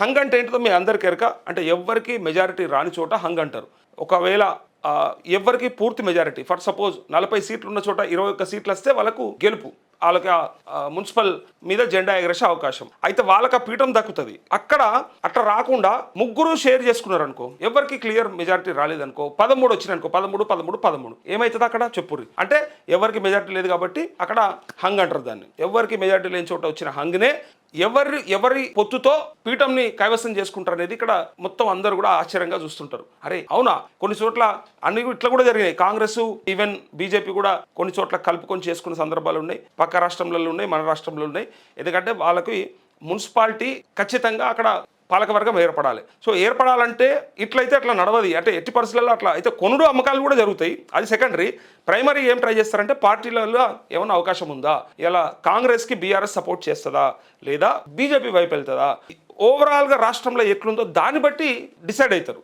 Hung అంటే ఏంటిదో మీ అందరికీ ఎరక. అంటే ఎవ్వరికి మెజారిటీ రాని చోట హంగ్ అంటారు. ఒకవేళ ఎవ్వరికి పూర్తి మెజారిటీ ఫర్ సపోజ్ 40 సీట్లు ఉన్న చోట 21 సీట్లు వస్తే వాళ్ళకు గెలుపు, వాళ్ళకి మున్సిపల్ మీద జెండా ఎగరేసే అవకాశం. అయితే వాళ్ళకి ఆ పీఠం దక్కుతుంది. అక్కడ అట్లా రాకుండా ముగ్గురు షేర్ చేసుకున్నారు అనుకో, ఎవరికి క్లియర్ మెజారిటీ రాలేదనుకో, 13 వచ్చినాయనుకో, 13 13 13 ఏమవుతుంది అక్కడ చెప్పుర్రి. అంటే ఎవరికి మెజారిటీ లేదు కాబట్టి అక్కడ హంగ్ అంటారు దాన్ని. ఎవరికి మెజారిటీ లేని చోట వచ్చిన హంగ్నే ఎవరి పొత్తుతో పీఠంని కైవసం చేసుకుంటారు అనేది ఇక్కడ మొత్తం అందరూ కూడా ఆశ్చర్యంగా చూస్తుంటారు. అరే అవునా, కొన్ని చోట్ల అన్ని ఇట్లా కూడా జరిగినాయి. కాంగ్రెస్ ఈవెన్ బీజేపీ కూడా కొన్ని చోట్ల కలుపుకొని చేసుకున్న సందర్భాలు ఉన్నాయి. పక్క రాష్ట్రంలో ఉన్నాయి, మన రాష్ట్రంలో ఉన్నాయి. ఎందుకంటే వాళ్ళకి మున్సిపాలిటీ ఖచ్చితంగా అక్కడ పాలకవర్గం ఏర్పడాలి. సో ఏర్పడాలంటే ఇట్లయితే అట్లా నడవది. అంటే ఎట్టి పరిస్థితుల్లో అట్లా అయితే కొనుడు అమ్మకాలు కూడా జరుగుతాయి, అది సెకండరీ. ప్రైమరీ ఏం ట్రై చేస్తారంటే పార్టీలలో ఏమన్నా అవకాశం ఉందా, ఇలా కాంగ్రెస్కి బీఆర్ఎస్ సపోర్ట్ చేస్తుందా లేదా బీజేపీ వైపు వెళ్తుందా, ఓవరాల్గా రాష్ట్రంలో ఎట్లుందో దాన్ని బట్టి డిసైడ్ అవుతారు.